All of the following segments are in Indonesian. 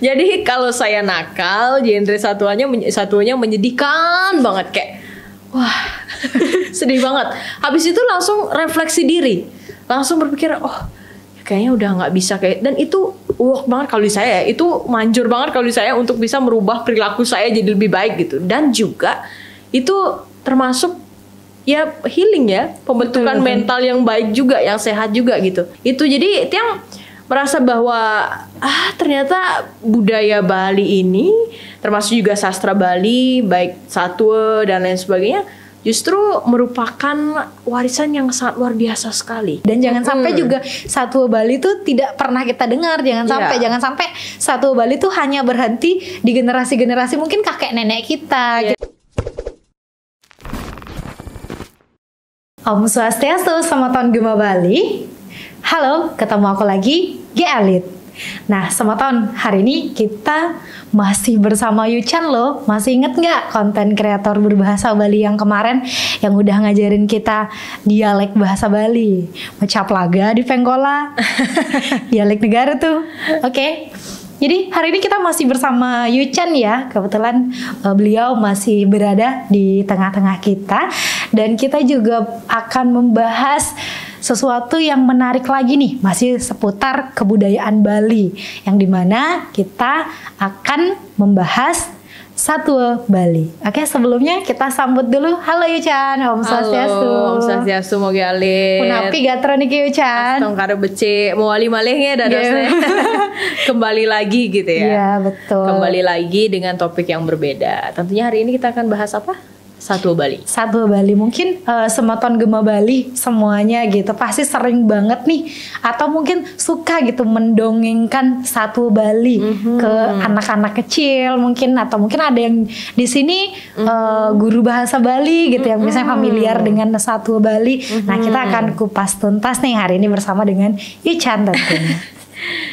Jadi kalau saya nakal, genre satuannya menyedihkan banget, kayak wah sedih banget. Habis itu langsung refleksi diri, langsung berpikir, oh kayaknya udah nggak bisa kayak. Dan itu work banget kalau di saya, itu manjur banget kalau di saya untuk bisa merubah perilaku saya jadi lebih baik gitu. Dan juga itu termasuk ya healing ya, pembentukan Betul. mental yang baik juga, yang sehat juga gitu. Itu jadi Tiang merasa bahwa ternyata budaya Bali ini, termasuk juga sastra Bali, baik satwa dan lain sebagainya, justru merupakan warisan yang sangat luar biasa sekali. Dan jangan sampai juga satwa Bali itu tidak pernah kita dengar. Jangan sampai satwa Bali itu hanya berhenti di generasi-generasi mungkin kakek nenek kita. Om Swastiastu, selamat tahun Gema Bali. Halo, ketemu aku lagi, Ge Alit. Nah, selamat tahun. Hari ini kita masih bersama Yuchan loh. Masih inget nggak konten kreator berbahasa Bali yang kemarin yang udah ngajarin kita dialek bahasa Bali? Mecaplaga di Pengkola. Dialek negara tuh. Oke. Jadi hari ini kita masih bersama Yuchan ya. Kebetulan beliau masih berada di tengah-tengah kita. Dan kita juga akan membahas sesuatu yang menarik lagi nih, masih seputar kebudayaan Bali, yang dimana kita akan membahas satwa Bali. Oke, sebelumnya kita sambut dulu. Halo Yuchan, Om Swastiastu. Om Swastiastu, mau Alit. Menapi gatro nih Yuchan. Tong karo becik, mau wali malihnya dadosnya. Kembali lagi gitu ya. Iya, betul. Kembali lagi dengan topik yang berbeda. Tentunya hari ini kita akan bahas apa? Satwa Bali. Satwa Bali, mungkin Sematon Gema Bali semuanya gitu pasti sering banget nih, atau mungkin suka gitu mendongengkan satwa Bali ke anak-anak kecil mungkin, atau mungkin ada yang di sini guru bahasa Bali gitu yang misalnya familiar dengan satwa Bali. Nah, kita akan kupas tuntas nih hari ini bersama dengan Yuchan tentunya.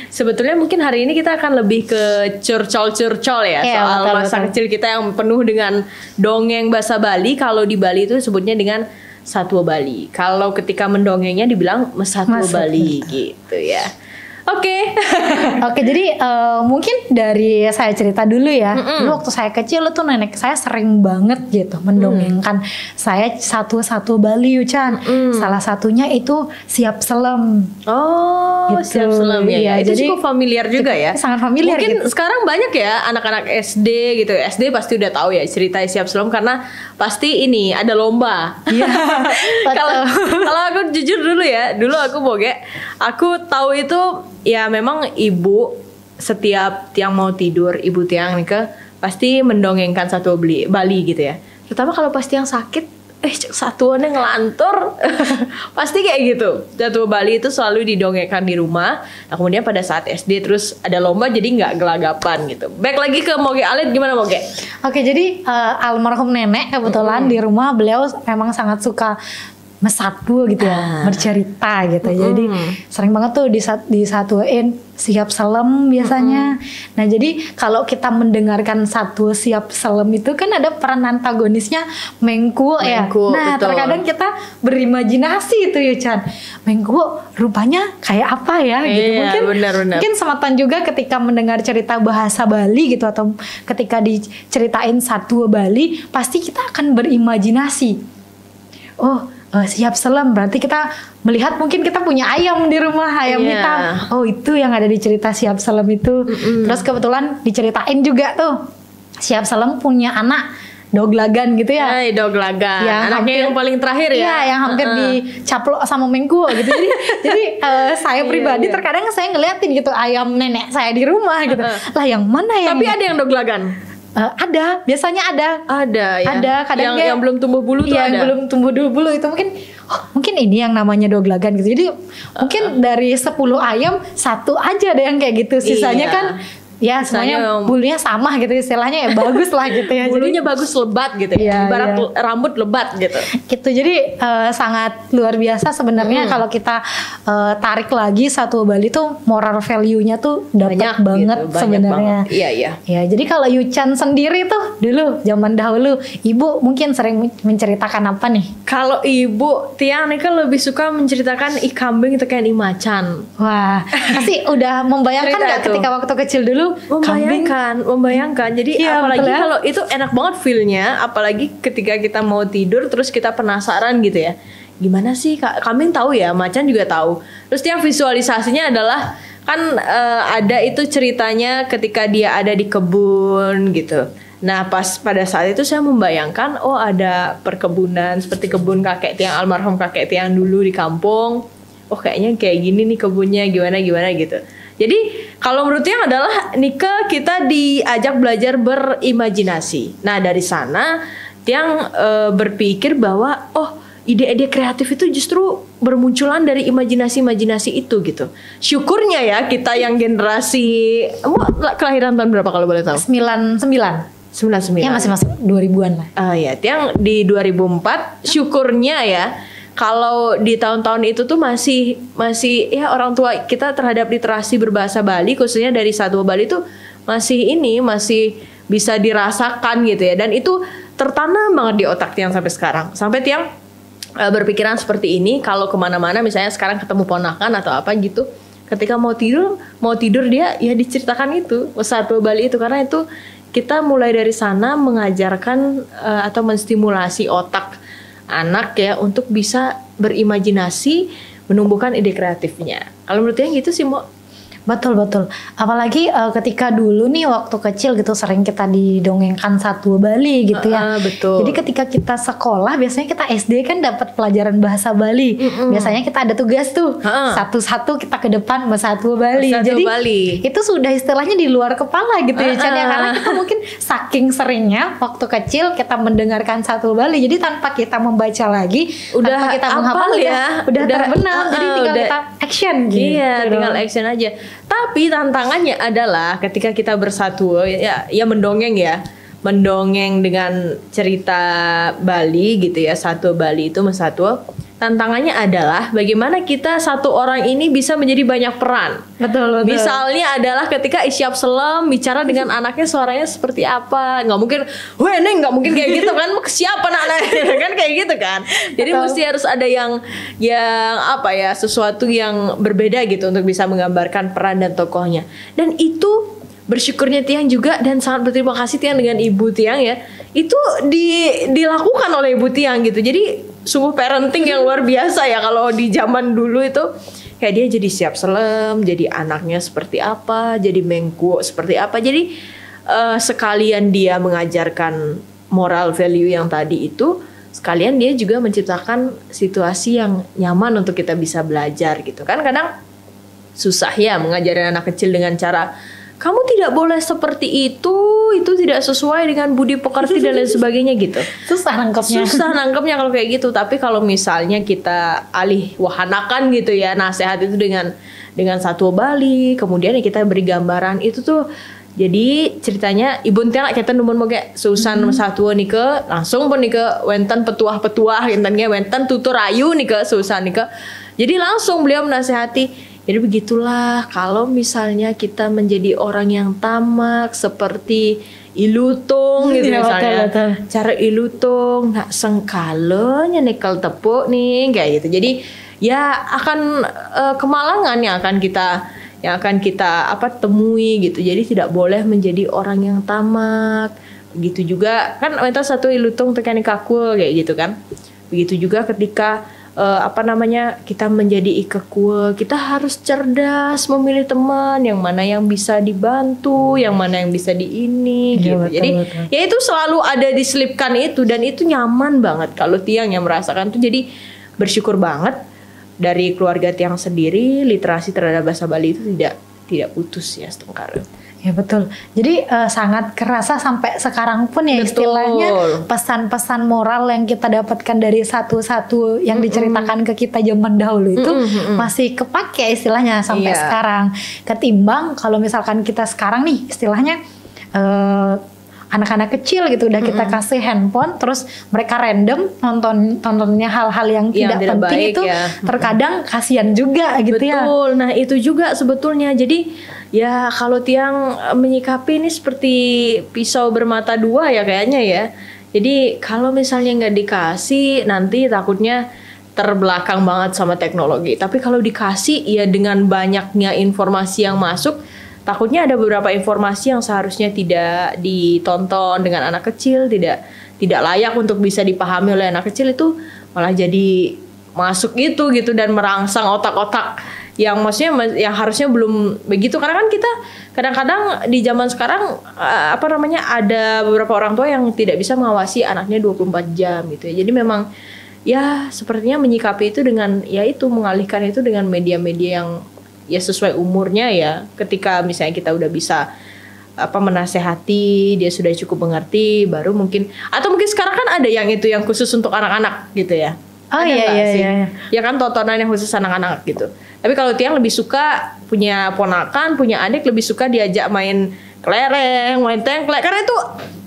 Sebetulnya mungkin hari ini kita akan lebih ke curcol-curcol ya, soal betul, masa kecil kita yang penuh dengan dongeng bahasa Bali. Kalau di Bali itu sebutnya dengan satwa Bali. Kalau ketika mendongengnya dibilang mesatwa Bali gitu ya. Oke. Oke, jadi mungkin dari saya cerita dulu ya. Dulu waktu saya kecil tuh nenek saya sering banget gitu mendongengkan saya satu-satu Bali Yuchan. Salah satunya itu Siap Selem. Oh, gitu. Siap Selem ya. Iya, itu jadi cukup familiar juga ya. Sangat familiar. Mungkin gitu. sekarang banyak ya anak-anak SD gitu. SD pasti udah tahu ya cerita Siap Selem karena pasti ini ada lomba. Iya. Kalau aku jujur dulu ya, dulu aku boge, aku tahu itu ya memang ibu setiap tiang mau tidur, ibu tiang nih pasti mendongengkan satwa Bali gitu ya. Terutama kalau pas tiang sakit, satuannya ngelantur, pasti kayak gitu. Satwa Bali itu selalu didongengkan di rumah. Nah, kemudian pada saat SD terus ada lomba jadi nggak gelagapan gitu. Back lagi ke Moge Alit, gimana Moge? Oke, jadi almarhum nenek kebetulan di rumah beliau memang sangat suka mesatwa gitu ya, bercerita gitu. Jadi sering banget tuh disatuin Siap Selem biasanya. Nah, jadi kalau kita mendengarkan satwa Siap Selem itu kan ada peran antagonisnya Mengkuo ya. Nah, betul. terkadang kita berimajinasi itu Yuchan. Mengkuo rupanya kayak apa ya gitu. Iya, Mungkin sematan juga ketika mendengar cerita bahasa Bali gitu, atau ketika diceritain satwa Bali, pasti kita akan berimajinasi. Oh, Siap Selem berarti kita melihat, mungkin kita punya ayam di rumah, ayam hitam. Oh, itu yang ada di cerita Siap Selem itu. Terus kebetulan diceritain juga tuh Siap Selem punya anak Doglagan gitu ya. Doglagan. Anaknya yang paling terakhir ya. Iya, yang hampir dicaplok sama Mengkuo gitu. Jadi saya pribadi terkadang saya ngeliatin gitu ayam nenek saya di rumah gitu. Lah yang mana yang? Tapi ada yang Doglagan. Ada, biasanya ada ya. Ada, kadang yang belum tumbuh bulu tuh ada. Yang belum tumbuh bulu itu mungkin ini yang namanya Doglagan gitu. Jadi mungkin dari 10 ayam 1 aja ada yang kayak gitu. Sisanya kan ya semuanya bulunya sama gitu istilahnya, ya bagus lah gitu ya. Bulunya bagus lebat gitu ya. Ibarat rambut lebat gitu. Gitu. Jadi sangat luar biasa sebenarnya kalau kita tarik lagi satwa Bali tuh moral value-nya tuh dapat banget gitu, sebenarnya. Iya. Ya, jadi kalau Yuchan sendiri tuh dulu zaman dahulu, ibu mungkin sering menceritakan apa nih? Kalau ibu Tiang nih kan lebih suka menceritakan kambing itu kayak macan. Wah, pasti udah membayangkan nggak ketika waktu kecil dulu dulu kambing. Membayangkan. Jadi Iya, apalagi betul ya. kalau itu enak banget feel-nya, apalagi ketika kita mau tidur terus kita penasaran gitu ya. Gimana sih kambing tahu ya, macan juga tahu. Terus yang visualisasinya adalah kan ada itu ceritanya ketika dia ada di kebun gitu. Nah pas pada saat itu saya membayangkan oh ada perkebunan seperti kebun kakek tiang almarhum kakek tiang dulu di kampung. Oh kayaknya kayak gini nih kebunnya gimana gitu. Jadi kalau menurut Tiang adalah Nika kita diajak belajar berimajinasi. Nah dari sana Tiang berpikir bahwa oh ide-ide kreatif itu justru bermunculan dari imajinasi itu gitu. Syukurnya ya kita yang generasi kelahiran tahun berapa kalau boleh tahu? 99. 99. Ya masih masuk 2000-an lah. Ya, Tiang di 2004 syukurnya ya kalau di tahun-tahun itu tuh masih ya orang tua kita terhadap literasi berbahasa Bali khususnya dari Satwa Bali tuh masih bisa dirasakan gitu ya, dan itu tertanam banget di otak Tiang sampai sekarang. Sampai Tiang berpikiran seperti ini kalau kemana-mana misalnya sekarang ketemu ponakan atau apa gitu, ketika mau tidur dia ya diceritakan itu Satwa Bali itu, karena itu kita mulai dari sana mengajarkan atau menstimulasi otak anak ya untuk bisa berimajinasi, menumbuhkan ide kreatifnya. Kalau menurut Tiang gitu sih, Mo. Betul. Apalagi ketika dulu nih waktu kecil gitu sering kita didongengkan Satwa Bali gitu ya. Betul. Jadi ketika kita sekolah biasanya kita SD kan dapat pelajaran bahasa Bali. Biasanya kita ada tugas tuh satu-satu kita ke depan Satwa Bali. Jadi itu sudah istilahnya di luar kepala gitu ya Chan ya, karena kita mungkin saking seringnya waktu kecil kita mendengarkan Satwa Bali. Jadi tanpa kita membaca lagi, tanpa kita menghafal ya, udah terbenam. Jadi tinggal kita action gitu. Iya, tinggal action aja. Tapi tantangannya adalah ketika kita bersatu ya mendongeng dengan cerita Bali gitu ya, Satwa Bali itu Satwa. Tantangannya adalah bagaimana kita satu orang ini bisa menjadi banyak peran. Betul. Misalnya adalah ketika Isyap Selam bicara dengan anaknya suaranya seperti apa. Nggak mungkin, weh Neng nggak mungkin kayak gitu kan. Siapa anak-anaknya kan kayak gitu kan. Jadi mesti harus ada yang apa ya, sesuatu yang berbeda gitu untuk bisa menggambarkan peran dan tokohnya. Dan itu bersyukurnya Tiang juga dan sangat berterima kasih Tiang dengan Ibu Tiang ya. Itu dilakukan oleh Ibu Tiang gitu. Jadi sungguh parenting yang luar biasa ya kalau di zaman dulu itu. Kayak dia jadi Isyap Selam, jadi anaknya seperti apa, jadi Mengkuo seperti apa. Jadi sekalian dia mengajarkan moral value yang tadi itu, sekalian dia juga menciptakan situasi yang nyaman untuk kita bisa belajar gitu kan. Kadang susah ya mengajarin anak kecil dengan cara kamu tidak boleh seperti itu tidak sesuai dengan budi pekerti dan lain sebagainya gitu. Susah nangkepnya kalau kayak gitu. Tapi kalau misalnya kita alih wahanakan gitu ya nasihat itu dengan Satwa Bali, kemudian kita beri gambaran itu tuh. Jadi ceritanya Ibu Tiang kita numun moge Susan Satwa nike langsung pun nike wenten petuah gintennya wenten tutur ayu nike Susan nike. Jadi langsung beliau menasihati. Jadi begitulah kalau misalnya kita menjadi orang yang tamak seperti ilutung gitu ya, misalnya. betul. Cara ilutung nak sengkalonya nikel tepuk nih kayak gitu. Jadi ya akan kemalangan yang akan kita temui gitu. Jadi tidak boleh menjadi orang yang tamak. Begitu juga kan kita satu ilutung tekan kakul kayak gitu kan. Begitu juga ketika kita menjadi ikekue, kita harus cerdas memilih teman yang mana yang bisa dibantu, yang mana yang bisa gitu. Betul, jadi betul. Ya itu selalu ada diselipkan itu dan itu nyaman banget kalau Tiang yang merasakan itu. Jadi bersyukur banget dari keluarga Tiang sendiri literasi terhadap bahasa Bali itu tidak putus ya setengkar. Ya betul. Jadi sangat kerasa sampai sekarang pun ya. Betul. Istilahnya pesan-pesan moral yang kita dapatkan dari satu-satu yang diceritakan ke kita zaman dahulu itu masih kepake istilahnya sampai sekarang. Ketimbang kalau misalkan kita sekarang nih istilahnya anak-anak kecil gitu udah kita kasih handphone terus mereka random nontonnya hal-hal yang tidak penting itu ya. Terkadang kasihan juga gitu. Betul. Ya. Betul. Nah itu juga sebetulnya. Jadi ya kalau Tiang menyikapi ini seperti pisau bermata dua ya kayaknya ya. Jadi kalau misalnya nggak dikasih nanti takutnya terbelakang banget sama teknologi. Tapi kalau dikasih ya dengan banyaknya informasi yang masuk takutnya ada beberapa informasi yang seharusnya tidak ditonton dengan anak kecil, tidak layak untuk bisa dipahami oleh anak kecil, itu malah jadi masuk gitu dan merangsang otak-otak yang maksudnya yang harusnya belum begitu. Karena kan kita kadang-kadang di zaman sekarang ada beberapa orang tua yang tidak bisa mengawasi anaknya 24 jam gitu ya. Jadi memang ya sepertinya menyikapi itu dengan ya itu, mengalihkan itu dengan media-media yang ya sesuai umurnya ya. Ketika misalnya kita udah bisa menasehati, dia sudah cukup mengerti, baru mungkin, atau mungkin sekarang kan ada yang itu yang khusus untuk anak-anak gitu ya. Oh ada iya. Ya kan, tontonan yang khusus anak-anak gitu. Tapi kalau Tiang lebih suka punya ponakan, punya adik, lebih suka diajak main kelereng, main tengklek, karena itu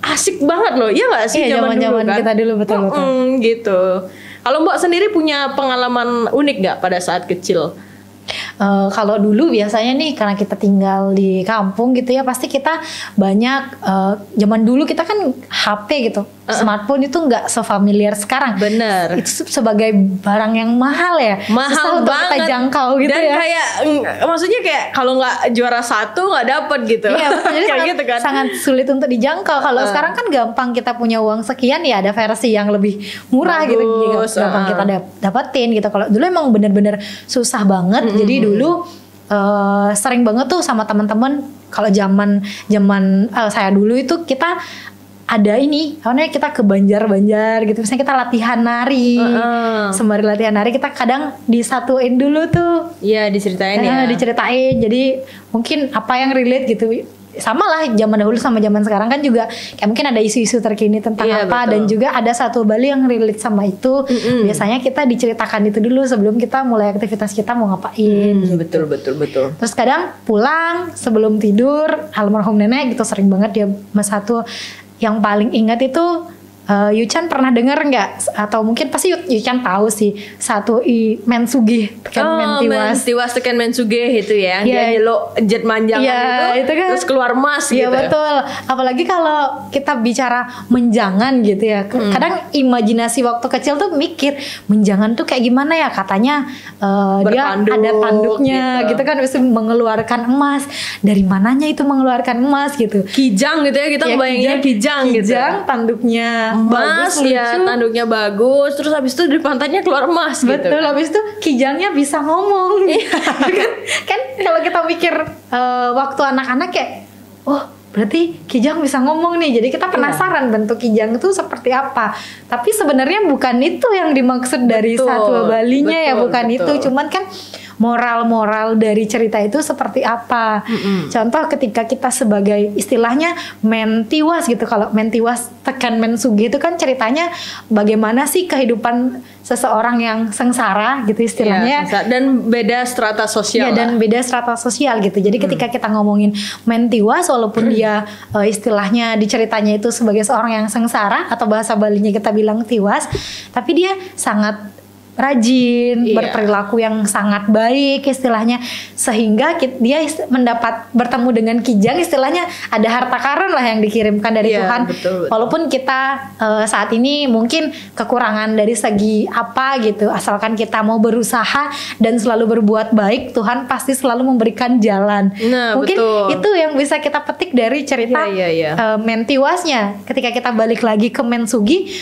asik banget loh. Iya nggak sih, zaman dulu kan? Kita dulu betul. Gitu. Kalau Mbak sendiri punya pengalaman unik nggak pada saat kecil? Kalau dulu biasanya nih, karena kita tinggal di kampung gitu ya, pasti kita banyak zaman dulu kita kan HP gitu, smartphone itu nggak sefamiliar sekarang. Bener. Itu sebagai barang yang mahal ya, mahal susah untuk banget kita jangkau gitu. Dan ya. Dan kayak maksudnya kayak kalau nggak juara satu nggak dapet gitu. Iya, jadi kayak sangat, gitu kan. Sangat sulit untuk dijangkau. Kalau sekarang kan gampang, kita punya uang sekian ya ada versi yang lebih murah. Bagus, gitu, gampang kita dapetin gitu. Kalau dulu emang bener-bener susah banget. Jadi dulu sering banget tuh sama teman-teman, kalau zaman saya dulu itu kita ada ini, namanya kita ke Banjar gitu, misalnya kita latihan nari, sembari latihan nari kita kadang disatuin dulu tuh. Iya, diceritain ya. Diceritain, jadi mungkin apa yang relate gitu. Sama lah zaman dahulu sama zaman sekarang kan juga kayak mungkin ada isu-isu terkini tentang apa, betul. Dan juga ada satu Bali yang relate sama itu. Biasanya kita diceritakan itu dulu sebelum kita mulai aktivitas kita mau ngapain. Betul. Terus kadang pulang sebelum tidur, almarhum nenek gitu sering banget dia satu yang paling ingat itu. Yuchan pernah dengar nggak? Atau mungkin pasti Yuchan tahu sih, satu men sugih tekan men tiwas tekan men sugih itu ya. Dia nyeluk jet manjangan itu kan, terus keluar emas gitu. Iya betul. Apalagi kalau kita bicara menjangan gitu ya. Kadang imajinasi waktu kecil tuh mikir menjangan tuh kayak gimana ya, katanya dia ada tanduknya gitu kan, bisa mengeluarkan emas. Dari mananya itu mengeluarkan emas gitu? Kijang gitu ya, kita ngebayanginnya kijang gitu. Kijang tanduknya emas ya, tanduknya bagus, terus habis itu dari pantatnya keluar emas. Betul, gitu. Habis itu kijangnya bisa ngomong. kan kalau kita mikir waktu anak-anak kayak, oh berarti kijang bisa ngomong nih, jadi kita penasaran bentuk kijang itu seperti apa. Tapi sebenarnya bukan itu yang dimaksud dari Satwa Balinya ya, bukan itu. Cuman kan moral-moral dari cerita itu seperti apa. Contoh ketika kita sebagai istilahnya men tiwas gitu. Kalau men tiwas tekan men sugih itu kan ceritanya bagaimana sih kehidupan seseorang yang sengsara gitu istilahnya. Ya, dan beda strata sosial. Dan beda strata sosial gitu. Jadi ketika kita ngomongin men tiwas, walaupun dia istilahnya di ceritanya itu sebagai seorang yang sengsara, atau bahasa Balinya kita bilang tiwas, tapi dia sangat rajin, berperilaku yang sangat baik istilahnya, sehingga dia bertemu dengan kijang, istilahnya ada harta karun lah yang dikirimkan dari Tuhan. Betul. Walaupun kita saat ini mungkin kekurangan dari segi apa gitu, asalkan kita mau berusaha dan selalu berbuat baik, Tuhan pasti selalu memberikan jalan. Mungkin itu yang bisa kita petik dari cerita men tiwasnya. Ketika kita balik lagi ke men sugih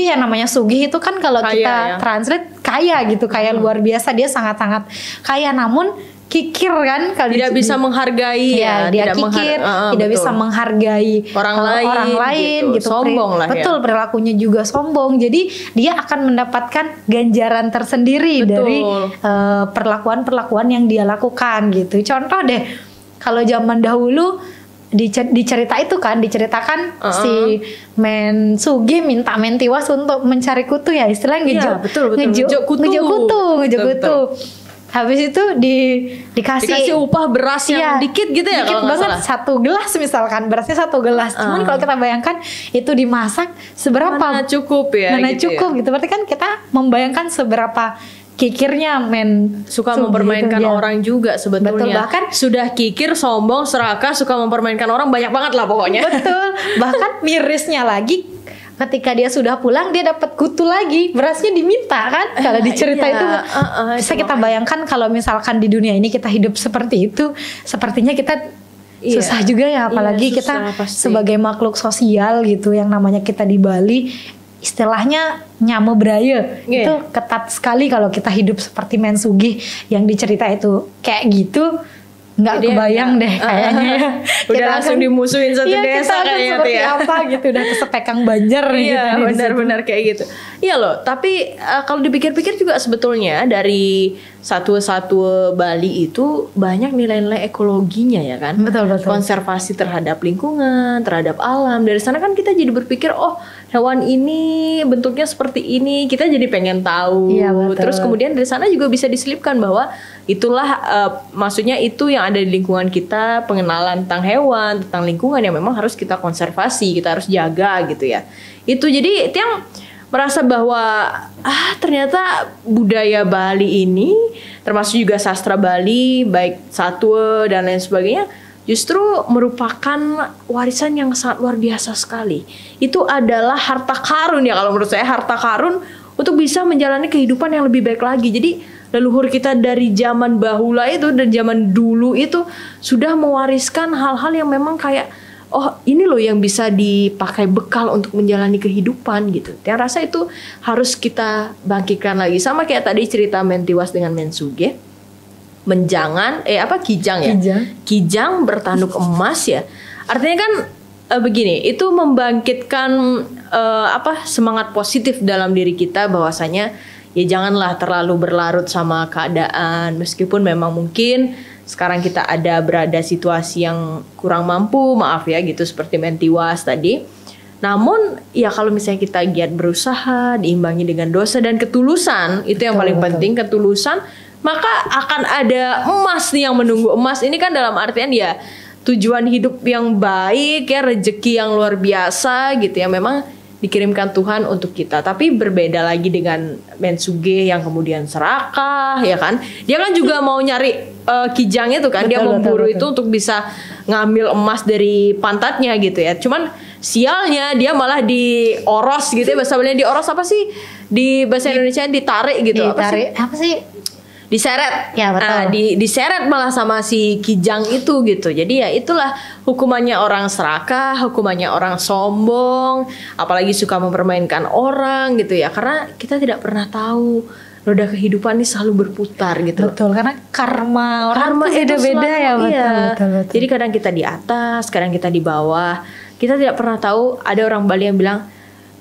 yang namanya sugih itu kan kalau kita translate kaya gitu, kaya luar biasa, dia sangat-sangat kaya, namun kikir kan, kalau tidak bisa menghargai dia kikir, tidak bisa menghargai orang lain gitu. Sombong lah betul, perilakunya juga sombong, jadi dia akan mendapatkan ganjaran tersendiri dari perlakuan-perlakuan yang dia lakukan gitu. Contoh deh, kalau zaman dahulu diceritakan si men sugih minta men tiwas untuk mencari kutu ya, istilahnya ngejuk kutu. Habis itu dikasih upah beras yang dikit gitu ya, dikit banget, satu gelas misalkan, berasnya satu gelas. Cuman kalau kita bayangkan itu dimasak seberapa, mana cukup gitu. Berarti kan kita membayangkan seberapa kikirnya men suka mempermainkan orang juga sebetulnya. Betul, bahkan sudah kikir, sombong, serakah, suka mempermainkan orang, banyak banget lah pokoknya. Betul. Bahkan mirisnya lagi, ketika dia sudah pulang dia dapat kutu lagi, berasnya diminta kan. Kalau di cerita itu bisa kita bayangkan kalau misalkan di dunia ini kita hidup seperti itu, sepertinya kita Iya. Susah juga ya, apalagi Iya, kita susah pasti. sebagai makhluk sosial gitu, yang namanya kita di Bali, istilahnya nyame beraya. Iya. Itu ketat sekali kalau kita hidup seperti Mensugi yang dicerita itu kayak gitu. Nggak Jadi kebayang enggak. deh kayaknya ya. Udah Kita langsung akan- dimusuhin satu iya, desa kita akan kayaknya tuh seperti ya. apa gitu, udah kesepekang Banjar gitu. Iya di situ. benar-benar kayak gitu. Iya loh. Tapi kalau dipikir-pikir juga sebetulnya dari satwa-satwa Bali itu banyak nilai-nilai ekologinya ya kan. Betul. Konservasi terhadap lingkungan, terhadap alam. Dari sana kan kita jadi berpikir, oh hewan ini bentuknya seperti ini. Kita jadi pengen tahu. Iya, betul. Terus kemudian dari sana juga bisa diselipkan bahwa itulah maksudnya itu yang ada di lingkungan kita, pengenalan tentang hewan, tentang lingkungan yang memang harus kita konservasi, kita harus jaga gitu ya. Itu jadi Tiang merasa bahwa ternyata budaya Bali ini termasuk juga sastra Bali baik satwa dan lain sebagainya justru merupakan warisan yang sangat luar biasa sekali. Itu adalah harta karun ya, kalau menurut saya harta karun untuk bisa menjalani kehidupan yang lebih baik lagi. Jadi leluhur kita dari zaman bahula itu dan zaman dulu itu sudah mewariskan hal-hal yang memang kayak oh ini loh yang bisa dipakai bekal untuk menjalani kehidupan gitu. Yang rasa itu harus kita bangkitkan lagi. Sama kayak tadi cerita Mentiwas dengan Mensuge. Menjangan kijang ya. Kijang bertanduk emas ya. Artinya kan begini, itu membangkitkan semangat positif dalam diri kita bahwasanya ya janganlah terlalu berlarut sama keadaan, meskipun memang mungkin sekarang kita berada situasi yang kurang mampu, maaf ya gitu seperti Mentiwas tadi. Namun ya kalau misalnya kita giat berusaha diimbangi dengan dosa dan ketulusan, itu yang paling penting, ketulusan, maka akan ada emas nih yang menunggu. Emas ini kan dalam artian ya tujuan hidup yang baik ya, rezeki yang luar biasa gitu ya, memang dikirimkan Tuhan untuk kita. Tapi berbeda lagi dengan Mensuge yang kemudian serakah ya kan. Dia kan juga mau nyari kijang itu kan, dia memburu itu untuk bisa ngambil emas dari pantatnya gitu ya. Cuman sialnya dia malah dioros gitu ya, bahasa Balinya dioros apa sih? Di bahasa Indonesia ditarik gitu. Apa sih? Diseret. Ya, betul. Diseret malah sama si kijang itu gitu. Jadi ya itulah hukumannya orang serakah, hukumannya orang sombong, apalagi suka mempermainkan orang gitu ya. Karena kita tidak pernah tahu roda kehidupan ini selalu berputar gitu. Betul, karena karma orang tuh itu beda-beda selalu- ya, betul, iya. betul. Jadi kadang kita di atas, kadang kita di bawah. Kita tidak pernah tahu. Ada orang Bali yang bilang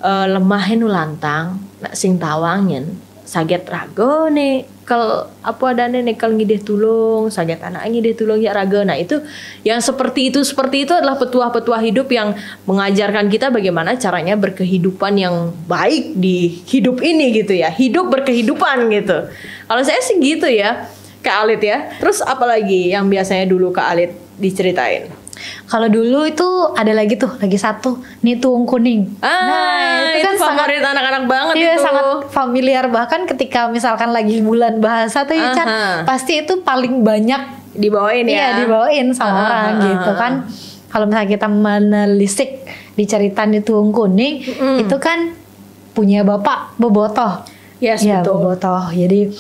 lemahin lantang, nak sing tawangin, saget ragone. Kalau apa adane nekel ngideh tulung, saget anak ngideh tulung ya raga. Nah itu yang seperti itu adalah petuah-petuah hidup yang mengajarkan kita bagaimana caranya berkehidupan yang baik di hidup ini gitu ya. Hidup berkehidupan gitu. Kalau saya sih gitu ya, Kak Alit ya. Terus apalagi yang biasanya dulu Kak Alit diceritain? Kalau dulu itu ada lagi satu, Nituung Kuning. Itu kan favorit anak-anak banget Iya, itu. sangat familiar, bahkan ketika misalkan lagi bulan bahasa tuh ya Chan, pasti itu paling banyak dibawain ya. Iya, dibawain sama orang gitu kan. Kalau misalnya kita menelisik di cerita Nituung Kuning, itu kan punya bapak Bobotoh. Yes, Ya, betul. Bobotoh. Jadi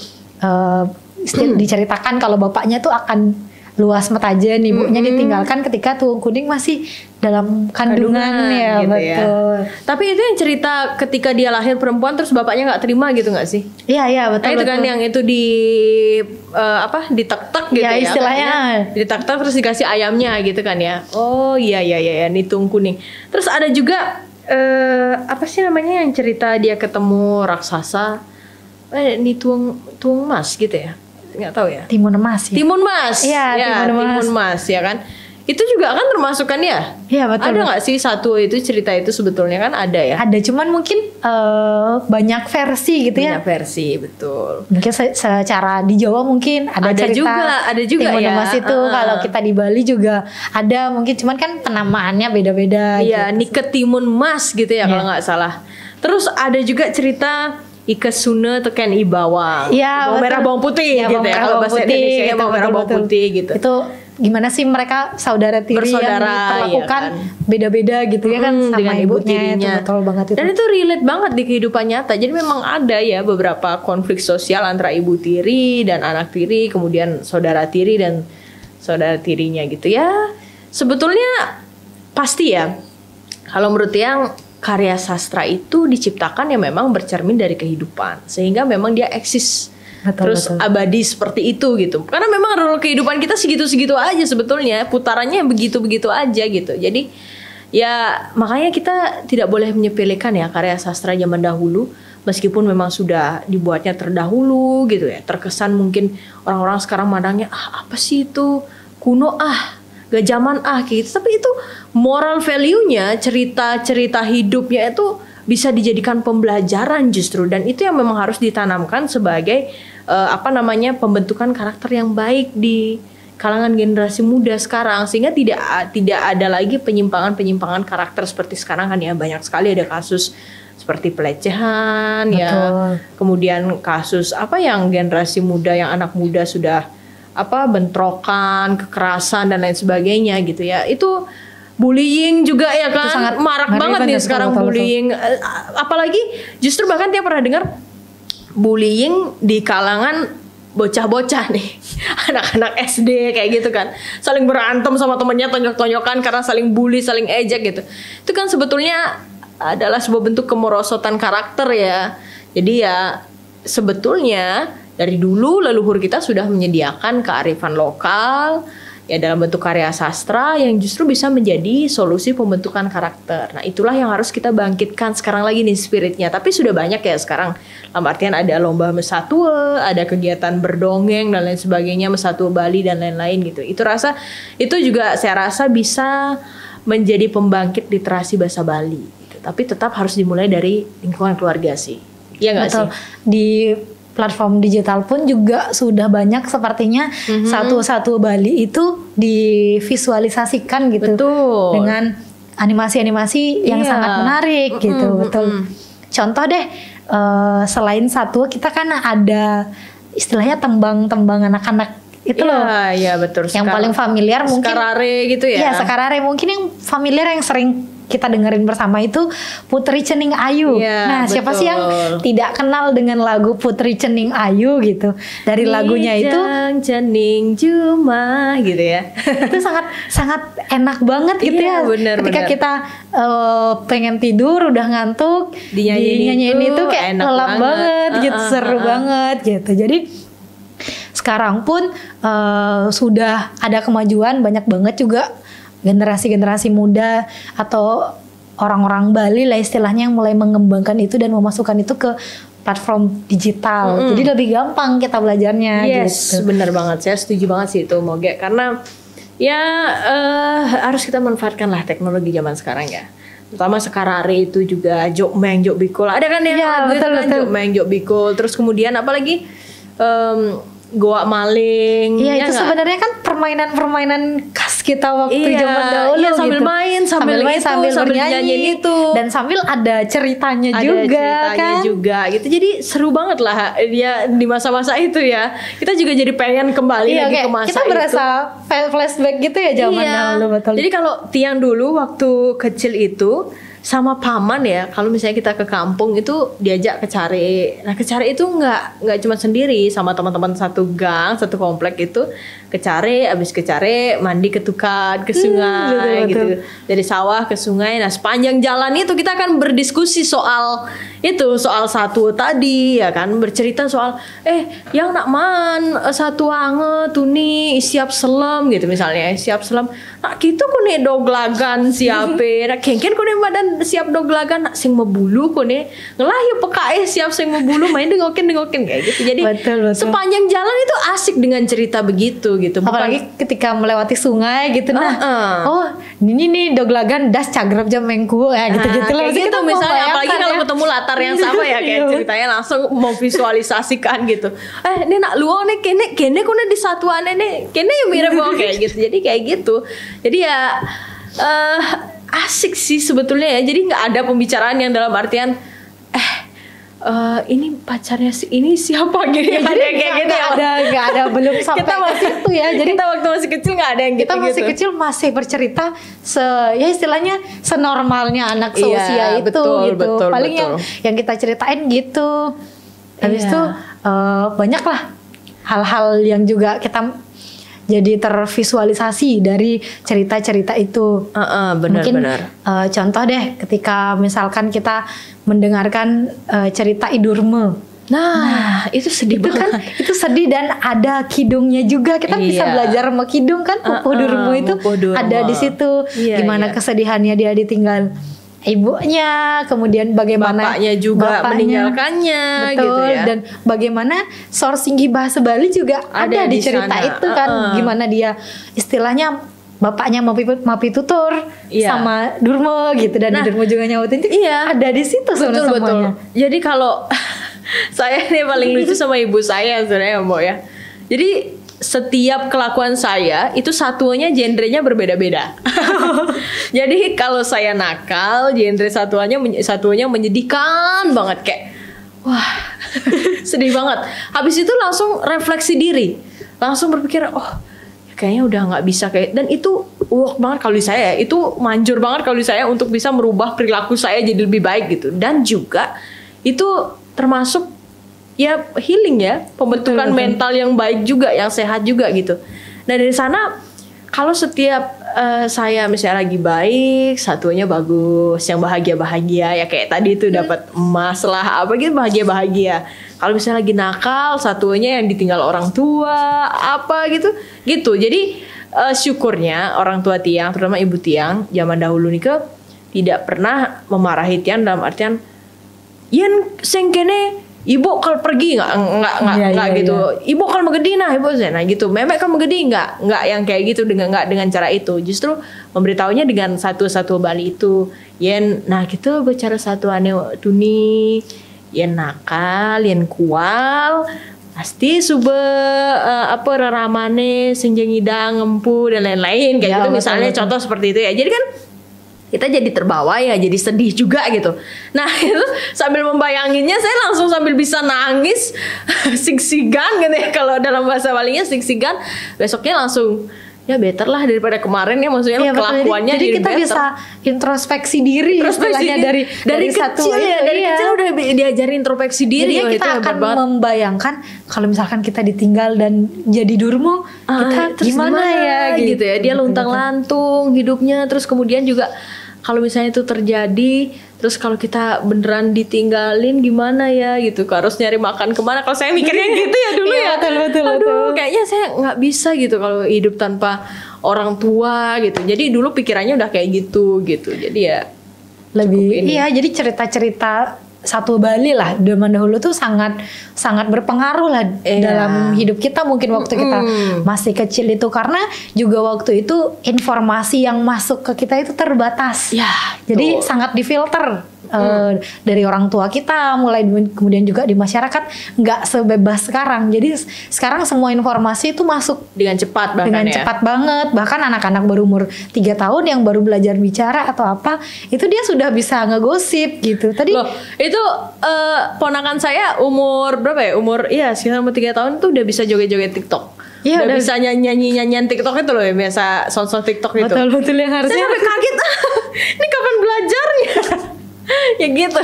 diceritakan kalau bapaknya tuh akan luas metajen, ibunya ditinggalkan ketika Tuung Kuning masih dalam kandungan ya, gitu betul. ya. Tapi itu yang cerita ketika dia lahir perempuan terus bapaknya nggak terima gitu nggak sih? Iya betul. Nah, itu kan betul. yang itu ditek-tek gitu Ya, ya. istilahnya. Ditek-tek terus dikasih ayamnya gitu kan ya. Oh iya Nituung Kuning. Terus ada juga apa sih namanya yang cerita dia ketemu raksasa Nituung Mas gitu ya. Nggak tahu ya. Timun Emas ya. Timun Mas. Iya, ya, Timun Mas ya kan. Itu juga kan termasuk kan ya? Iya, betul. Ada nggak sih satu itu cerita itu sebetulnya kan ada ya? Ada, cuman mungkin banyak versi gitu ya. Banyak versi, betul. Mungkin secara di Jawa mungkin ada cerita ada juga Timun ya. Emas itu. Kalau kita di Bali juga ada, mungkin cuman kan penamaannya beda-beda. Iya, gitu. Nike Timun Mas gitu ya kalau nggak salah. Terus ada juga cerita Ike Sune teken Ibawang. Iya, bawang betul. merah bawang putih Ya, gitu bawang ya. merah, Kalau bawang bahasa putih, Indonesia gitu, bawang merah bawang betul. putih gitu. Itu gimana sih mereka saudara tiri yang Bersaudara, diperlakukan iya kan. beda-beda gitu ya kan sama dengan ibu ibunya, itu tirinya. betul banget itu. Dan itu relate banget di kehidupan nyata. Jadi memang ada ya beberapa konflik sosial antara ibu tiri dan anak tiri, kemudian saudara tiri dan saudara tirinya gitu ya. sebetulnya pasti ya. Kalau menurut yang karya sastra itu diciptakan ya memang bercermin dari kehidupan, sehingga memang dia eksis terus abadi seperti itu gitu. Karena memang rule kehidupan kita segitu-segitu aja sebetulnya, putarannya begitu-begitu aja gitu. Jadi ya makanya kita tidak boleh menyepelekan ya karya sastra zaman dahulu, meskipun memang sudah dibuatnya terdahulu gitu ya. Terkesan mungkin orang-orang sekarang mandangnya apa sih itu kuno gak zaman gitu. Tapi itu moral value-nya, cerita-cerita hidupnya itu bisa dijadikan pembelajaran justru, dan itu yang memang harus ditanamkan sebagai pembentukan karakter yang baik di kalangan generasi muda sekarang, sehingga tidak ada lagi penyimpangan karakter seperti sekarang kan ya. Banyak sekali ada kasus seperti pelecehan. Betul. Ya, kemudian kasus yang generasi muda, yang anak muda sudah bentrokan, kekerasan dan lain sebagainya gitu ya. Itu bullying juga ya kan, sangat marak banget nih sekarang bullying. Apalagi justru bahkan dia pernah dengar bullying di kalangan bocah-bocah nih, anak-anak SD kayak gitu kan, saling berantem sama temennya, tonjok-tonjokan karena saling bully, saling ejek gitu. Itu kan sebetulnya adalah sebuah bentuk kemerosotan karakter ya. Jadi ya sebetulnya dari dulu leluhur kita sudah menyediakan kearifan lokal ya dalam bentuk karya sastra yang justru bisa menjadi solusi pembentukan karakter. Nah itulah yang harus kita bangkitkan sekarang lagi nih spiritnya. Tapi sudah banyak ya sekarang, dalam artian ada lomba Mesatue, ada kegiatan berdongeng dan lain sebagainya, Mesatue Bali dan lain-lain gitu. Itu juga saya rasa bisa menjadi pembangkit literasi bahasa Bali gitu. Tapi tetap harus dimulai dari lingkungan keluarga sih. Iya nggak sih? Di platform digital pun juga sudah banyak sepertinya Satu Bali itu divisualisasikan gitu. Betul. Dengan animasi-animasi yang sangat menarik gitu. Betul. Contoh deh, selain Satu kita kan ada istilahnya tembang-tembang anak-anak itu loh. Iya betul. Yang paling familiar mungkin Sekarare gitu ya. Iya, Sekarare mungkin yang familiar yang sering kita dengerin bersama itu Putri Cening Ayu. Nah, siapa sih yang tidak kenal dengan lagu Putri Cening Ayu gitu? Dari lagunya itu Cening Juma gitu ya. Itu sangat enak banget gitu ya. Ketika kita pengen tidur udah ngantuk, dinyanyiin itu kayak lelap banget gitu, seru banget gitu. Jadi sekarang pun sudah ada kemajuan banyak banget juga generasi-generasi muda atau orang-orang Bali lah istilahnya yang mulai mengembangkan itu dan memasukkan itu ke platform digital. Jadi lebih gampang kita belajarnya. Yes, gitu. Bener banget. Saya setuju banget sih itu Moge, karena ya harus kita manfaatkan lah teknologi zaman sekarang ya. Terutama Sekarare itu juga Jokmeng, Jokbikul. Ada kan yang betul. Jokmeng, Jokbikul. Terus kemudian apalagi Goa Maling. Iya, itu sebenarnya kan permainan-permainan khas kita waktu zaman dahulu. Iya, sambil gitu. main, sambil bernyanyi itu. Dan sambil ada ceritanya juga gitu. Jadi seru banget lah ya di masa-masa itu ya. Kita juga jadi pengen kembali lagi ke masa itu. Kita berasa flashback gitu ya zaman dahulu, betul. Jadi kalau Tiang dulu waktu kecil itu sama paman ya, kalau misalnya kita ke kampung itu diajak ke Care. Nah ke Care itu nggak cuma sendiri, sama teman-teman satu gang, satu komplek itu ke Care. Abis ke Care mandi ke Tukat, ke sungai gitu. Dari sawah ke sungai. Nah sepanjang jalan itu kita akan berdiskusi soal Satu tadi ya kan, bercerita soal yang nak man Satu ange tuni siap selam gitu misalnya, siap selam. Nah gitu kone doglagan siape. Nah kengken kone badan siap doglagan nak sing mebulu kone ngelah ya pekae siap sing mebulu main dengokin kayak gitu. Jadi betul. Sepanjang jalan itu asik dengan cerita begitu gitu. Apalagi ketika melewati sungai gitu. Oh ini nih doglagan das cagrab jam mengku ya gitu-gitu loh. Gitu misalnya, apalagi kalau ketemu latar yang sama ya kayak ceritanya langsung mau visualisasikan gitu. Ini nak luang nih kene kone di satuan ini kene yang mirip kayak gitu. Jadi kayak gitu. Jadi ya asik sih sebetulnya ya. Jadi nggak ada pembicaraan yang dalam artian ini pacarnya ini siapa gitu ya, jadi kayak gitu nggak ada belum sampai kita masih itu ya. Jadi kita waktu masih kecil nggak ada yang gitu. Kita masih kecil masih bercerita ya istilahnya senormalnya anak seusia itu gitu. Paling yang kita ceritain gitu. Habis itu banyak lah hal-hal yang juga kita jadi tervisualisasi dari cerita-cerita itu. Mungkin contoh deh, ketika misalkan kita mendengarkan cerita Idurme. Nah, itu sedih itu banget. kan, itu sedih dan ada kidungnya juga. Kita bisa belajar sama kidung kan. Pupuh Durmo itu ada di situ. Gimana kesedihannya dia ditinggal ibunya, kemudian bagaimana bapaknya juga meninggalkannya, betul, gitu ya. Dan bagaimana sourcing bahasa Bali juga ada di cerita sana. Itu kan, gimana dia istilahnya bapaknya Mapi tutur sama Durmo gitu, dan Durmo juga nyautin itu ada di situ sebenarnya semuanya. Jadi kalau saya ini paling lucu sama ibu saya sebenarnya Mbak ya. Jadi setiap kelakuan saya itu satuannya genrenya berbeda-beda. Jadi kalau saya nakal, genre satuannya menyedihkan banget, kayak wah sedih banget. Habis itu langsung refleksi diri, langsung berpikir kayaknya udah nggak bisa kayak, dan itu work banget kalau di saya, itu manjur banget kalau di saya untuk bisa merubah perilaku saya jadi lebih baik gitu. Dan juga itu termasuk ya healing ya, pembentukan mental yang baik juga, yang sehat juga gitu. Nah dari sana kalau setiap saya misalnya lagi baik, satunya bagus, yang bahagia-bahagia ya kayak tadi itu dapat emas lah apa gitu, bahagia-bahagia. Kalau misalnya lagi nakal, satunya yang ditinggal orang tua apa gitu. Jadi syukurnya orang tua Tiang, terutama ibu Tiang zaman dahulu nih tidak pernah memarahi Tiang dalam artian yen sengkene ibu kalau pergi nggak gitu. Ibu kalau megedi nah ibu nah gitu. Memek kalau megedi nggak yang kayak gitu, dengan cara itu. Justru memberitahunya dengan satu Bali itu. Yen nah gitu bicara satu ane tuni. Yen nakal, yen kual, pasti sube raramane senjengidang ngempu dan lain-lain kayak gitu misalnya, contoh seperti itu ya. Jadi kan kita jadi terbawa ya, jadi sedih juga gitu. Nah itu sambil membayanginnya saya langsung sambil bisa nangis sig-sigan gitu ya, kalau dalam bahasa Balinya sig-sigan. Besoknya langsung ya better lah daripada kemarin ya, maksudnya kelakuannya jadi kita better. Bisa introspeksi diri istilahnya dari kecil ya, dari kecil udah diajarin introspeksi diri. Jadi kita akan membayangkan kalau misalkan kita ditinggal dan jadi Durmo, kita gimana ya gitu ya. Dia luntang-lantung hidupnya, terus kemudian juga kalau misalnya itu terjadi, terus kalau kita beneran ditinggalin gimana ya gitu, harus nyari makan kemana. Kalau saya mikirnya gitu ya dulu ya. Betul. Kayaknya saya nggak bisa gitu kalau hidup tanpa orang tua gitu. Jadi dulu pikirannya udah kayak gitu. Jadi ya lebih jadi cerita-cerita satu Bali lah zaman dahulu tuh sangat berpengaruh lah dalam hidup kita, mungkin waktu kita masih kecil itu, karena juga waktu itu informasi yang masuk ke kita itu terbatas. Jadi sangat difilter dari orang tua kita, mulai kemudian juga di masyarakat, nggak sebebas sekarang. Jadi sekarang semua informasi itu masuk dengan cepat cepat banget. Bahkan anak-anak berumur 3 tahun yang baru belajar bicara atau apa, itu dia sudah bisa ngegosip gitu. Tadi loh, itu ponakan saya umur berapa ya? Sekitar umur 3 tahun tuh udah bisa joget-joget TikTok. Udah bisa nyanyian TikTok itu loh ya, biasa sound TikTok itu. Betul yang harusnya. Saya sampai kaget. Ini kapan belajarnya? Ya gitu.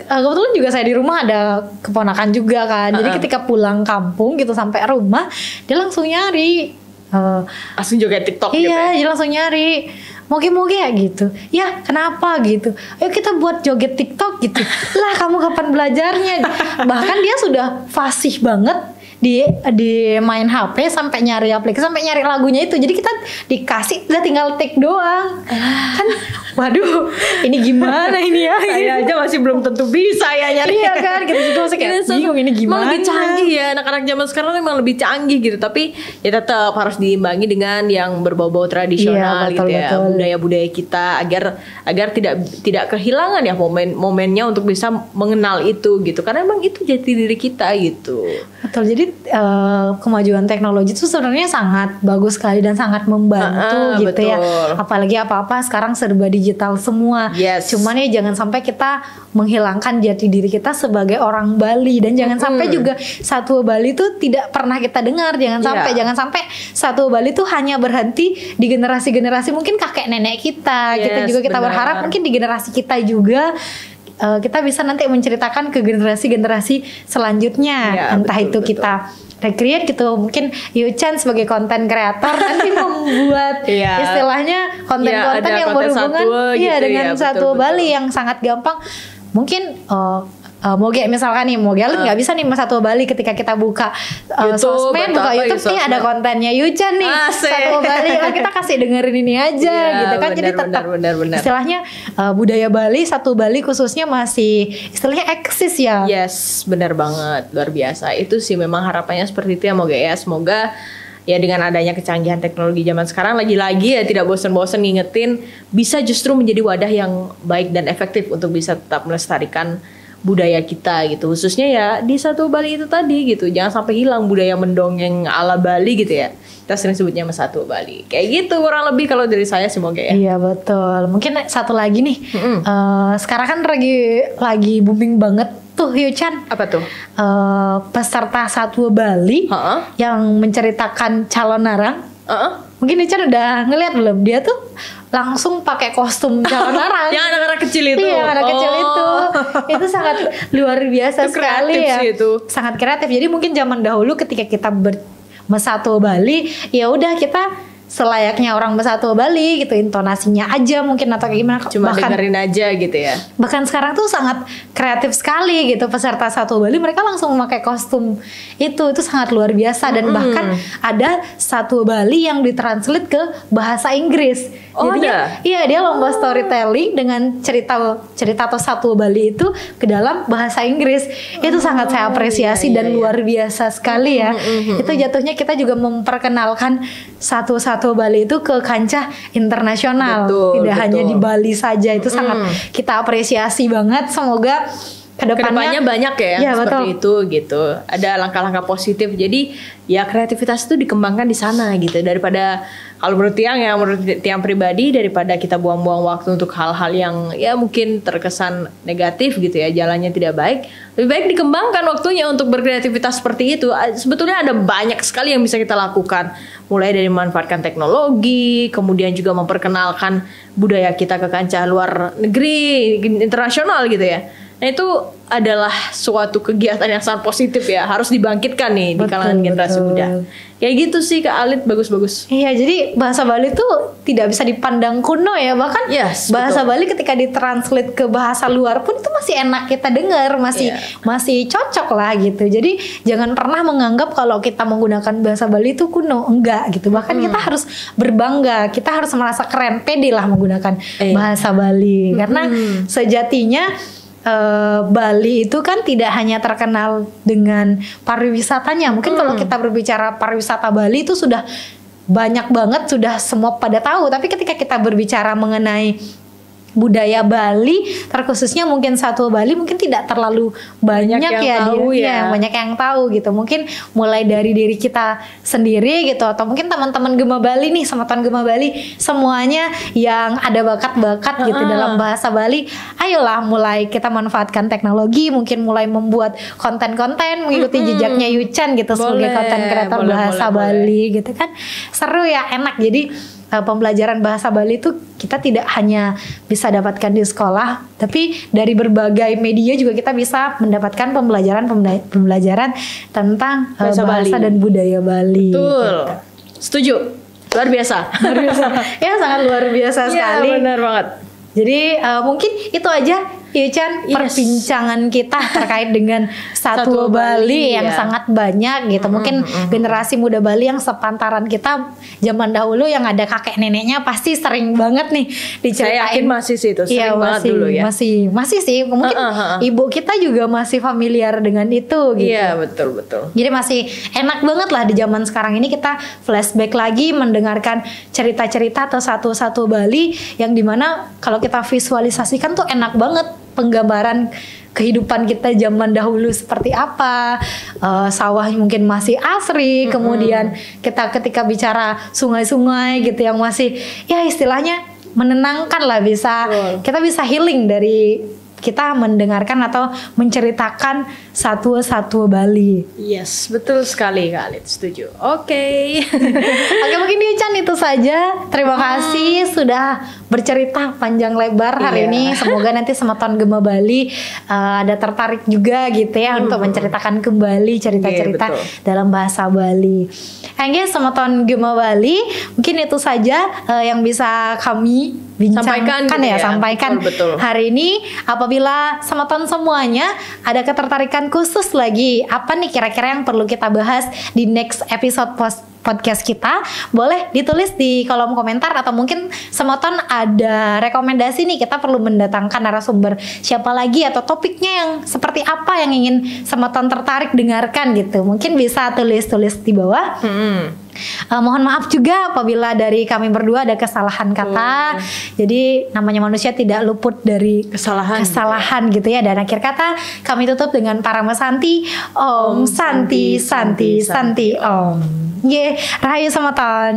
Kebetulan juga saya di rumah ada keponakan juga kan. Jadi ketika pulang kampung gitu sampai rumah, dia langsung nyari langsung joget TikTok gitu ya? Dia langsung nyari moge-moge ya gitu. Ya kenapa gitu, ayo kita buat joget TikTok gitu. Lah kamu kapan belajarnya? Bahkan dia sudah fasih banget di main HP sampai nyari aplikasi, sampai nyari lagunya itu. Jadi kita dikasih udah tinggal take doang. Kan waduh, ini gimana ini ya? Saya aja masih belum tentu bisa ya nyari. Iya kan, kita juga masih kayak bingung ini gimana. Lebih canggih ya, anak-anak zaman sekarang memang lebih canggih gitu. Tapi ya tetap harus diimbangi dengan yang berbau-bau tradisional gitu ya, budaya-budaya kita, agar tidak kehilangan ya momennya untuk bisa mengenal itu gitu. Karena emang itu jati diri kita gitu. Betul. Jadi kemajuan teknologi itu sebenarnya sangat bagus sekali dan sangat membantu gitu ya. Apalagi apa-apa sekarang serba digital semua. Cuman ya jangan sampai kita menghilangkan jati diri kita sebagai orang Bali, dan jangan sampai juga satu Bali itu tidak pernah kita dengar. Jangan sampai satu Bali itu hanya berhenti di generasi-generasi mungkin kakek nenek kita. Kita berharap mungkin di generasi kita juga kita bisa nanti menceritakan ke generasi-generasi selanjutnya. Ya, Entah betul, itu kita recreate gitu, mungkin Yuchan sebagai konten kreator nanti membuat istilahnya konten-konten yang berhubungan gitu dengan ya, Satwa betul. Bali yang sangat gampang. Mungkin Moge misalkan nih, Moge nggak bisa nih Mas Satwa Bali ketika kita buka sosmed, buka YouTube, ada kontennya Yuchan nih Satwa Bali, kita kasih dengerin ini aja gitu kan. Jadi tetap istilahnya budaya Bali, Satwa Bali khususnya masih istilahnya eksis ya. Yes, benar banget, luar biasa. Itu sih memang harapannya seperti itu ya, Moga ya. Semoga ya dengan adanya kecanggihan teknologi zaman sekarang, lagi-lagi ya tidak bosan-bosan ngingetin, bisa justru menjadi wadah yang baik dan efektif untuk bisa tetap melestarikan budaya kita gitu, khususnya ya di Satwa Bali itu tadi gitu. Jangan sampai hilang budaya mendongeng ala Bali gitu ya. Kita sering sebutnya Satwa Bali. Kayak gitu kurang lebih kalau dari saya, semoga ya. Iya betul. Mungkin satu lagi nih, sekarang kan lagi booming banget tuh Yuchan. Apa tuh? Peserta Satwa Bali yang menceritakan calon arang. Mungkin Yuchan udah ngeliat belum? Dia tuh langsung pakai kostum calon arang. Yang anak-anak kecil itu. Iya, anak kecil itu. Itu sangat luar biasa sekali ya. Itu. Sangat kreatif. Jadi mungkin zaman dahulu ketika kita Satwa Bali, ya udah kita selayaknya orang Satwa Bali gitu, intonasinya aja mungkin atau kayak gimana. Cuma dengerin aja gitu ya. Bahkan sekarang tuh sangat kreatif sekali gitu, peserta Satwa Bali mereka langsung memakai kostum itu sangat luar biasa. Dan bahkan ada Satwa Bali yang ditranslate ke bahasa Inggris. Jadinya, iya, dia lomba storytelling dengan cerita atau Satwa Bali itu ke dalam bahasa Inggris. Itu sangat saya apresiasi dan luar biasa sekali ya. Itu jatuhnya kita juga memperkenalkan Satwa Bali itu ke kancah internasional. Tidak hanya di Bali saja. Itu sangat kita apresiasi banget. Semoga kedepannya banyak ya seperti itu gitu. Ada langkah-langkah positif. Jadi ya kreativitas itu dikembangkan di sana gitu. Daripada kalau menurut Tiang pribadi, daripada kita buang-buang waktu untuk hal-hal yang ya mungkin terkesan negatif gitu ya, jalannya tidak baik, lebih baik dikembangkan waktunya untuk berkreativitas seperti itu. Sebetulnya ada banyak sekali yang bisa kita lakukan, mulai dari memanfaatkan teknologi, kemudian juga memperkenalkan budaya kita ke kancah luar negeri, internasional gitu ya. Nah itu adalah suatu kegiatan yang sangat positif ya, harus dibangkitkan nih di kalangan generasi muda. Kayak gitu sih Kak Alit, bagus-bagus. Iya, jadi bahasa Bali tuh tidak bisa dipandang kuno ya. Bahkan bahasa Bali ketika ditranslate ke bahasa luar pun itu masih enak kita dengar, masih cocok lah gitu. Jadi jangan pernah menganggap kalau kita menggunakan bahasa Bali itu kuno, enggak gitu. Bahkan kita harus berbangga, kita harus merasa keren, pede lah menggunakan bahasa Bali. Karena sejatinya Bali itu kan tidak hanya terkenal dengan pariwisatanya. Mungkin kalau kita berbicara pariwisata Bali itu sudah banyak banget, sudah semua pada tahu. Tapi ketika kita berbicara mengenai budaya Bali, terkhususnya mungkin Satwa Bali mungkin tidak terlalu banyak yang tahu banyak yang tahu gitu. Mungkin mulai dari diri kita sendiri gitu, atau mungkin teman-teman Gema Bali nih, Sematan Gema Bali, semuanya yang ada bakat-bakat gitu dalam bahasa Bali, ayolah mulai kita manfaatkan teknologi, mungkin mulai membuat konten-konten mengikuti jejaknya Yuchan gitu sebagai konten kreator bahasa Bali gitu kan. Seru ya, enak. Jadi pembelajaran bahasa Bali itu kita tidak hanya bisa dapatkan di sekolah, tapi dari berbagai media juga kita bisa mendapatkan pembelajaran tentang bahasa dan budaya Bali. Betul. Gitu. Setuju. Luar biasa. Ya, sangat luar biasa sekali. Iya, benar banget. Jadi mungkin itu aja Yuchan perbincangan kita terkait dengan Satwa Bali yang sangat banyak gitu. Mungkin generasi muda Bali yang sepantaran kita zaman dahulu yang ada kakek neneknya pasti sering banget nih diceritain. Saya yakin masih sih itu sering banget dulu ya. Masih sih. Mungkin ibu kita juga masih familiar dengan itu gitu. Iya, betul. Jadi masih enak banget lah di zaman sekarang ini kita flashback lagi mendengarkan cerita-cerita atau Satwa Bali yang dimana kalau kita visualisasikan tuh enak banget penggambaran kehidupan kita zaman dahulu seperti apa. Sawah mungkin masih asri, kemudian kita ketika bicara sungai-sungai gitu yang masih ya istilahnya menenangkan lah, kita bisa healing dari kita mendengarkan atau menceritakan satwa-satwa Bali. Yes, betul sekali Kak Alit, setuju. Oke. Oke, mungkin Yuchan itu saja. Terima kasih sudah bercerita panjang lebar hari ini. Semoga nanti Semeton Gema Bali ada tertarik juga gitu ya untuk menceritakan kembali cerita-cerita dalam bahasa Bali. Oke, Semeton Gema Bali, mungkin itu saja yang bisa kami bincangkan sampaikan gitu sampaikan betul. Hari ini. Apabila Semeton semuanya ada ketertarikan khusus lagi, apa nih kira-kira yang perlu kita bahas di next episode podcast kita, boleh ditulis di kolom komentar, atau mungkin Semeton ada rekomendasi nih, kita perlu mendatangkan narasumber siapa lagi atau topiknya yang seperti apa yang ingin Semeton tertarik dengarkan gitu. Mungkin bisa tulis di bawah. Mohon maaf juga apabila dari kami berdua ada kesalahan kata. Jadi namanya manusia tidak luput dari kesalahan gitu ya. Dan akhir kata kami tutup dengan Parama Santi, Om Santi Santi Santi Om. Rahayu Semeton.